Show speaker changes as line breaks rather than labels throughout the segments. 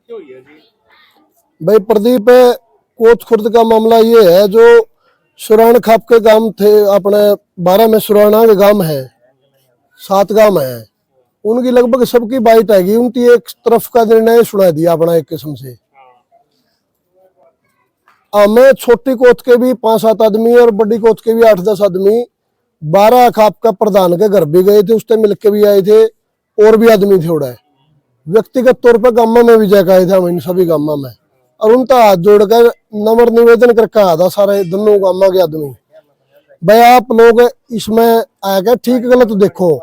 क्यों है जी?
भाई प्रदीप, कोट खुर्द का मामला ये है, जो सुराण खाप के गांव थे अपने 12 में, सुराणा के गांव है, 7 गांव है, उनकी लगभग सबकी बाइट आएगी। उनकी एक तरफ का निर्णय सुना दिया अपना एक किस्म से। हमें छोटी कोत के भी 5-7 आदमी और बड़ी कोत के भी 8-10 आदमी 12 खाप का प्रधान के घर भी गए थे, उससे मिलके भी आए थे, और भी आदमी थे उड़ा। व्यक्तिगत तौर पर गामा में भी जाकर आए थे हम इन सभी गामा में, और उनका हाथ जोड़कर नम्र निवेदन करके आया था सारे दोनों गामा के आदमी, भाई आप लोग इसमें आएगा ठीक गलत देखो,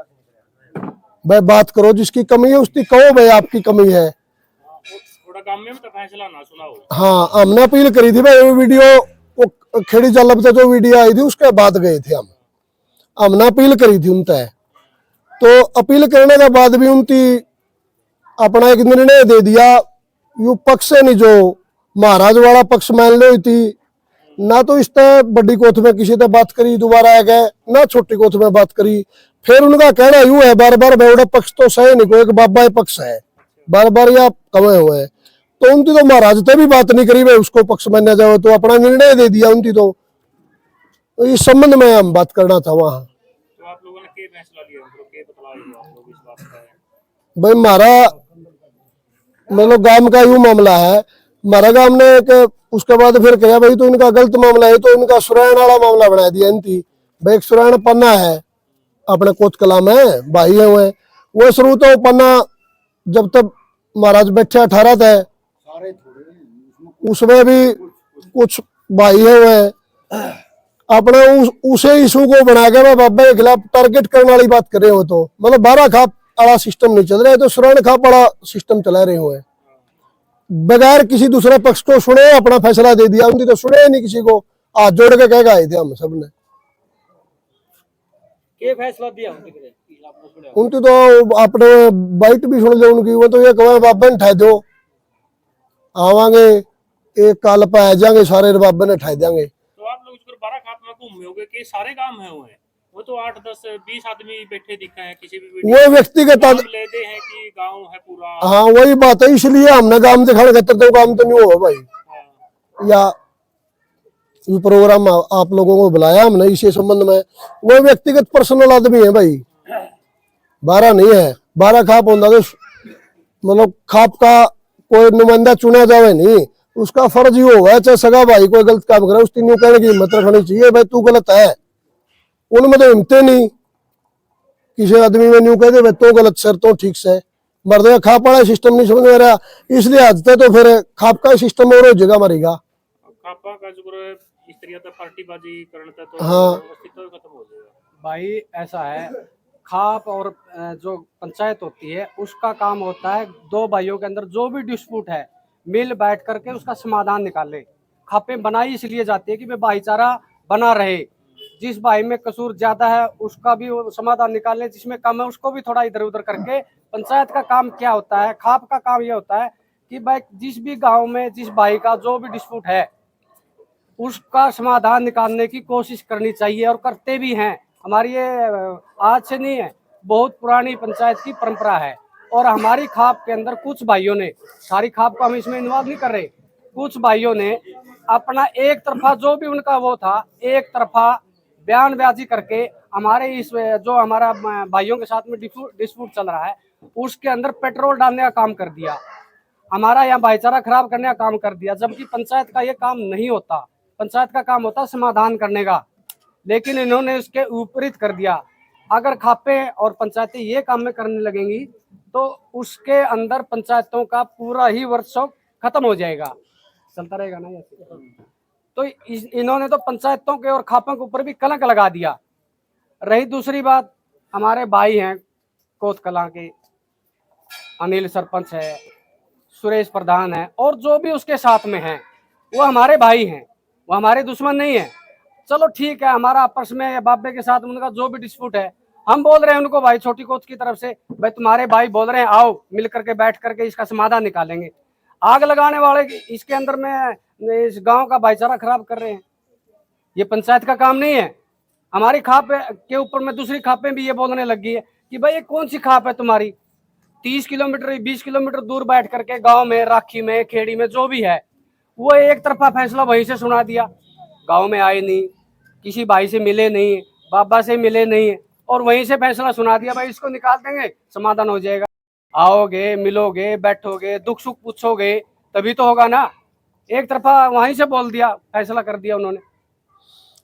भाई बात करो, जिसकी कमी है उसकी कहो भाई आपकी कमी है।
थोड़ा काम में तो फैसला ना सुना हो।
हाँ, हमने अपील करी थी भाई, वो वीडियो, वो खेड़ी जलब से जो वीडियो आई थी उसके बाद गए थे हम, हमने अपील करी थी उनसे। तो अपील करने के बाद भी उनकी अपना एक निर्णय दे दिया। यू पक्ष से नहीं, जो महाराज वाला पक्ष मान लो थी ना, तो इस तरह बड़ी कोथ में किसी से बात करी दोबारा आ गए ना, छोटी कोथ में बात करी। फिर उनका कहना यूं है बार बार, बेवड़ा पक्ष तो सही नहीं, कोई एक बाबा पक्ष है, बार बार या कमे हुए हैं, तो उनकी तो महाराज से भी बात नहीं करी भाई उसको पक्ष माना जाए, तो अपना निर्णय दे दिया उनकी। तो इस संबंध में हम बात करना था वहां।
तो आप लोगों ने क्या फैसला लिया, मतलब क्या बतलाए हो आप लोग इस बात का?
भाई हमारा मतलब गांव का यूं मामला है, हमारा गांव ने एक, उसके बाद फिर कहा भाई तो इनका गलत मामला है, तो इनका सुरायण वाला मामला बना दिया इनकी। भाई एक सुरायण पन्ना है अपने कोत कला में, भाई है वो शुरू तो पन्ना जब तक महाराज बैठे 18 थे, उसमें भी कुछ भाई है हुए अपने उसे इशू को बना के मैं बाबा के खिलाफ टारगेट करने वाली बात कर रहे हो, तो मतलब 12 खाप वाला सिस्टम नहीं चल रहा है, तो सुरायण खाप वाला सिस्टम चला रहे हुए बगैर किसी दूसरे पक्ष को सुने अपना फैसला दे दिया। उनकी तो सुने नहीं किसी को, हाथ जोड़ के कह आए थे हम सब ने।
क्या फैसला दिया
उनकी तो अपने बाइट भी सुन लो उनकी, वो तो ये कहे बाबा ने ठह दो, आवांगे एक काल पे आ जाएंगे सारे, बाबा ने ठह देंगे।
तो आप लोग इस पर 12 खाप में घूमे होगे कि सारे काम है हुए? वो तो 8-10-20 आदमी बैठे दिखा है किसी भी
वो व्यक्तिगत
लेते हैं कि गांव है पूरा।
हाँ वही बात है, इसलिए हमने काम दिखाने खातर तो काम तो नहीं होगा भाई।
हाँ।
या ये प्रोग्राम आप लोगों को बुलाया हमने इसी संबंध में, वो व्यक्तिगत पर्सनल आदमी है भाई, 12 नहीं है। 12 खाप होता तो मतलब खाप का कोई नुमाइंदा चुना जावे नहीं, उसका फर्ज ही होगा, चाहे सगा भाई कोई गलत काम करे उसकी न्यू कहने की हिम्मत रखनी चाहिए भाई तू गलत है। उनमें तो हिम्मतें नहीं, किसी आदमी में न्यू कह दे भाई तो गलत सर तो ठीक से, मर्द खाप वाला सिस्टम नहीं समझ में रहा, इसलिए आज तक तो फिर खाप का सिस्टम और हो जगह मरेगा।
खापा का जो इस तरह का पार्टीबाजी करने तो
हाँ
अस्तित्व खत्म हो जाएगा
भाई। ऐसा है, खाप और जो पंचायत होती है उसका काम होता है दो भाइयों के अंदर जो भी डिस्प्यूट है मिल बैठ करके उसका समाधान निकाले। खापें बनाई इसलिए जाती है कि वे भाईचारा बना रहे, जिस भाई में कसूर ज्यादा है उसका भी वो समाधान निकाले, जिसमें कम है उसको भी थोड़ा इधर उधर करके। पंचायत का काम क्या होता है, खाप का काम ये होता है कि भाई जिस भी गांव में जिस भाई का जो भी डिस्प्यूट है उसका समाधान निकालने की कोशिश करनी चाहिए, और करते भी हैं। हमारी ये आज से नहीं है, बहुत पुरानी पंचायत की परंपरा है। और हमारी खाप के अंदर कुछ भाइयों ने, सारी खाप को हम इसमें इन्वॉल्व नहीं कर रहे, कुछ भाइयों ने अपना एक तरफा जो भी उनका वो था, एक तरफा बयानबाजी करके हमारे इस जो हमारा भाइयों के साथ में डिस्प्यूट चल रहा है उसके अंदर पेट्रोल डालने का काम कर दिया, हमारा यहाँ भाईचारा खराब करने का काम कर दिया। जबकि पंचायत का ये काम नहीं होता, पंचायत का काम होता समाधान करने का, लेकिन इन्होंने उसके विपरीत कर दिया। अगर खापे और पंचायतें ये काम में करने लगेंगी तो उसके अंदर पंचायतों का पूरा ही वर्कशॉप खत्म हो जाएगा, चलता रहेगा ना ऐसे। तो इन्होंने तो पंचायतों के और खापों के ऊपर भी कलंक लगा दिया। रही दूसरी बात, हमारे भाई हैं कोत कला के, अनिल सरपंच है, सुरेश प्रधान है, और जो भी उसके साथ में हैं वो हमारे भाई हैं, वो हमारे दुश्मन नहीं है। चलो ठीक है, हमारा आपस में बाबे के साथ उनका जो भी डिस्प्यूट है, हम बोल रहे हैं उनको भाई छोटी कोच की तरफ से, भाई तुम्हारे भाई बोल रहे हैं आओ मिल करके बैठ करके इसका समाधान निकालेंगे। आग लगाने वाले इसके अंदर में इस गांव का भाईचारा खराब कर रहे हैं। ये पंचायत का काम नहीं है। हमारी खाप के ऊपर में दूसरी खापें भी ये बोलने लगी है कि भाई ये कौन सी खाप है तुम्हारी, 30 किलोमीटर 20 किलोमीटर दूर बैठ करके गांव में, राखी में, खेड़ी में, जो भी है, वो एक तरफा फैसला वहीं से सुना दिया। गांव में आए नहीं, किसी भाई से मिले नहीं, बाबा से मिले नहीं, और वहीं से फैसला सुना दिया, भाई इसको निकाल देंगे, समाधान हो जाएगा। आओगे, मिलोगे, बैठोगे, दुख सुख पूछोगे, तभी तो होगा ना। एक तरफा वहीं से बोल दिया, फैसला कर दिया उन्होंने।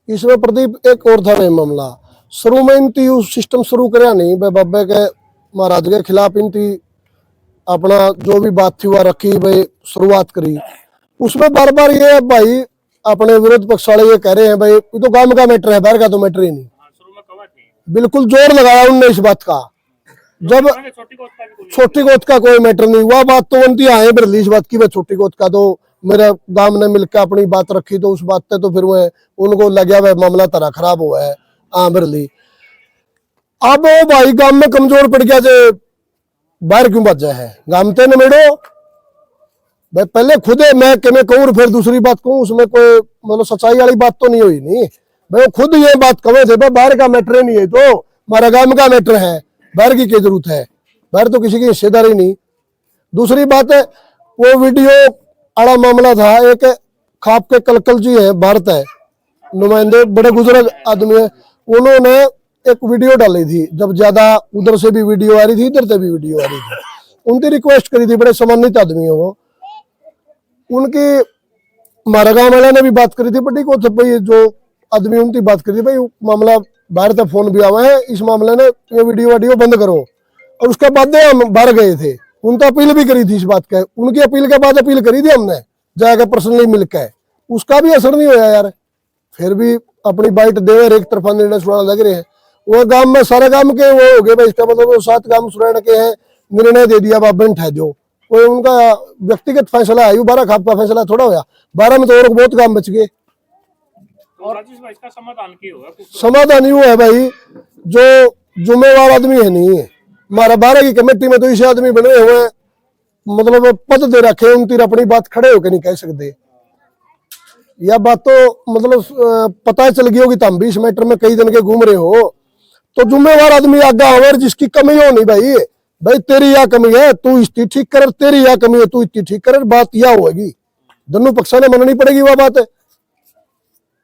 इसमें प्रदीप एक और था भाई मामला, शुरू में इनती सिस्टम शुरू कराया नहीं भाई, बाबे के महाराज के खिलाफ इनती अपना जो भी बात थी वह रखी भाई, शुरुआत करी। उसमें बार बार ये भाई अपने विरोध पक्ष वाले ये कह रहे हैं भाई ये तो गांव का मैटर है, बाहर का तो मैटर ही नहीं।
हाँ, शुरू में कवर थी।
बिल्कुल जोर लगाया उनने इस बात का, जब
छोटी गोद का भी कोई
छोटी गोद का कोई मैटर नहीं हुआ। बात तो उनकी आए बरली इस बात की, भाई छोटी गोद का तो मेरे गांव ने मिलकर अपनी बात रखी, तो उस बात पे तो फिर वह उनको लगा भाई मामला तरह खराब हुआ है। हाँ बरली, अब वो भाई गांव में कमजोर पड़ गया, जो बाहर क्यों बचा है, गांव ते नमेड़ो भाई। पहले खुद मैं कहूँ फिर दूसरी बात कहूँ, उसमें कोई मतलब सच्चाई वाली बात तो नहीं हुई नहीं भाई। वो खुद ये बात कहे थे भाई बाहर का मैटर नहीं है, तो हमारा गांव का मैटर है, बाहर की क्या जरूरत है, बाहर तो किसी की हिस्सेदारी नहीं। दूसरी बात है वो वीडियो आड़ा मामला था, एक खाप के कलकल जी है, भारत है नुमाइंदे, बड़े बुजुर्ग आदमी है, उन्होंने एक वीडियो डाली थी, जब ज्यादा उधर से भी वीडियो आ रही थी, इधर से भी वीडियो आ रही थी, उनकी रिक्वेस्ट करी थी, बड़े सम्मानित आदमी है वो। उनकी हमारा गांव वाले ने भी बात करी थी, बड़ी को भाई जो आदमी उनकी बात करी थी भाई मामला बाहर तक फोन भी आवा है, इस मामले ने ये वीडियो बंद करो। और उसके बाद हम बाहर गए थे, उनका अपील भी करी थी इस बात का, उनकी अपील के बाद अपील करी थी हमने जाकर पर्सनली मिलकर, उसका भी असर नहीं होया यार। फिर भी अपनी बाइट दे एक तरफा निर्णय सुनाने लग रहे हैं। वो गांव में सारे गांव के वो हो गए भाई, इसका मतलब वो 7 गांव सुनाने के हैं, निर्णय दे दिया बाबन ठह दो, कोई उनका व्यक्तिगत फैसला है, 12 खाप का फैसला थोड़ा होया, 12 में तो और बहुत काम बच गए।
तो राजेश भाई इसका समाधान क्या होगा?
समाधान यू है भाई, जो जुम्मेवार आदमी है नहीं है, हमारा 12 की कमेटी में तो इसे आदमी बने हुए हैं, मतलब पद दे रखे, उनकी अपनी बात खड़े होकर नहीं कह सकते। यह बात तो मतलब पता चल गई होगी, तुम भी इस मैटर में कई दिन के घूम रहे हो, तो जुम्मेवार आदमी आगा हो, जिसकी कमी हो नहीं भाई, भाई तेरी यह कमी है तू इसकी ठीक कर, तेरी यह कमी है तू इसकी ठीक कर, बात यह होगी, दोनों पक्षों ने माननी पड़ेगी वह बात है।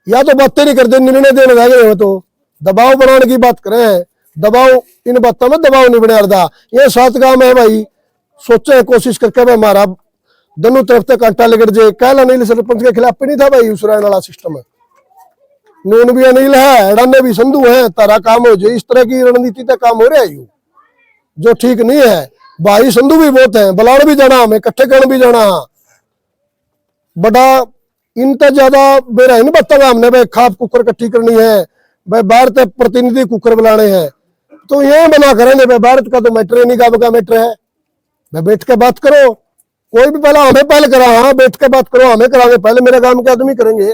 या तो बातें नहीं करते, निर्णय देने लगे हो तो दबाव बनाने की बात करें, दबाव इन बातों में दबाव नहीं बने अर्दा। ये 7 काम है भाई, सोचे कोशिश करके भाई हमारा दोनों तरफ तक कांटा लगड़ जाए। कल अनिल सरपंच के खिलाफ भी नहीं था भाई उस वाला सिस्टम है, नून भी अनिल है, अड़ाने भी संधू है, तारा काम हो जाए, इस तरह की रणनीति तक काम हो रहा है जो ठीक नहीं है भाई। संधू भी बहुत है, बलाड़ भी जाना, हमें इकट्ठे कर भी जाना, बड़ा इनता ज्यादा बेरा नहीं बताऊंगा हमने भाई खाप कुकर इकट्ठी करनी है भाई, भारत प्रतिनिधि कुकर बुलाने हैं, तो ये बना करेंगे भाई, भारत का तो मैटर है नहीं, गांव का मैटर है भाई, बैठ के बात करो, कोई भी पहला हमें पहले करा, हाँ बैठ के बात करो, हमें कराओगे पहले, मेरे गांव के आदमी करेंगे।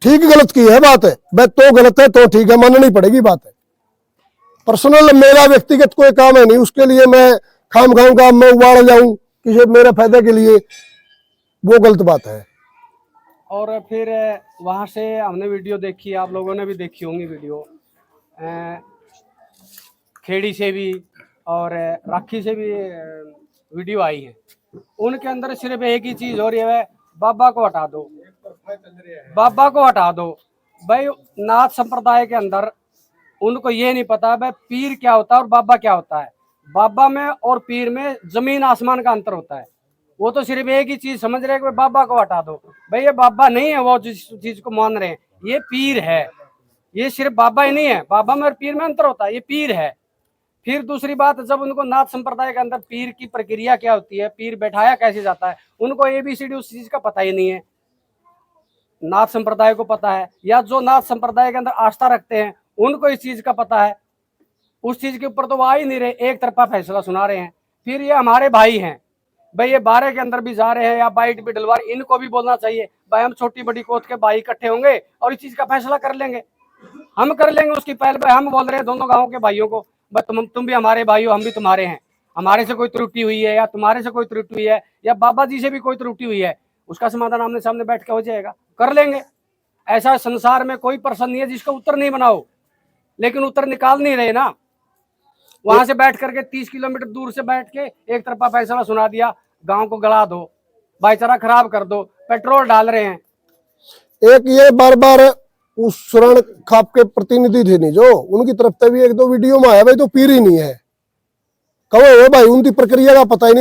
ठीक गलत की है बात है भाई, तो गलत है तो ठीक है, माननी पड़ेगी बात है। पर्सनल मेरा व्यक्तिगत कोई काम है नहीं, उसके लिए मैं खाम खाऊं काम में उबाड़ जाऊं किसी मेरे फायदे के लिए, वो गलत बात है।
और फिर वहाँ से हमने वीडियो देखी, आप लोगों ने भी देखी होंगी वीडियो, खेड़ी से भी और राखी से भी वीडियो आई है। उनके अंदर सिर्फ एक ही चीज हो रही है, बाबा को हटा दो, बाबा को हटा दो। भाई नाथ संप्रदाय के अंदर उनको ये नहीं पता भाई पीर क्या होता है और बाबा क्या होता है। बाबा में और पीर में जमीन आसमान का अंतर होता है। वो तो सिर्फ एक ही चीज समझ रहे हैं कि बाबा को हटा दो। भाई ये बाबा नहीं है, वो जिस चीज को मान रहे हैं ये पीर है। ये सिर्फ बाबा ही नहीं है, बाबा में और पीर में अंतर होता है, ये पीर है। फिर दूसरी बात, जब उनको नाथ संप्रदाय के अंदर पीर की प्रक्रिया क्या होती है, पीर बैठाया कैसे जाता है, उनको एबीसीडी उस चीज का पता ही नहीं है। नाथ संप्रदाय को पता है, या जो नाथ संप्रदाय के अंदर आस्था रखते हैं उनको इस चीज का पता है, उस चीज के ऊपर तो वो आ ही नहीं रहे, एक तरफा फैसला सुना रहे हैं। फिर ये हमारे भाई हैं भाई, ये 12 के अंदर भी जा रहे हैं या बाइट भी डलवा, इनको भी बोलना चाहिए भाई हम छोटी बड़ी कोत के भाई इकट्ठे होंगे और इस चीज का फैसला कर लेंगे, हम कर लेंगे उसकी पहल पे। हम बोल रहे हैं दोनों गाँव के भाइयों को, भाई तुम भी हमारे भाई हो, हम भी तुम्हारे हैं, हमारे से कोई त्रुटि हुई है या तुम्हारे से कोई त्रुटि हुई है या बाबा जी से भी कोई त्रुटि हुई है, उसका समाधान आमने सामने बैठ के हो जाएगा, कर लेंगे। ऐसा संसार में कोई प्रश्न नहीं है जिसका उत्तर नहीं बनाओ, लेकिन उत्तर निकाल नहीं रहे ना। वहां से बैठ करके 30 किलोमीटर दूर से बैठ के एक तरफा फैसला सुना दिया, गांव को गला दो, भाईचारा खराब कर दो, पेट्रोल डाल रहे हैं।
एक ये बार बार उस सुरण खाप के प्रतिनिधि थे नहीं जो, उनकी तरफ से भी एक दो वीडियो में आया भाई तो पीर ही नहीं है, कहो भाई उनकी प्रक्रिया का पता ही नहीं।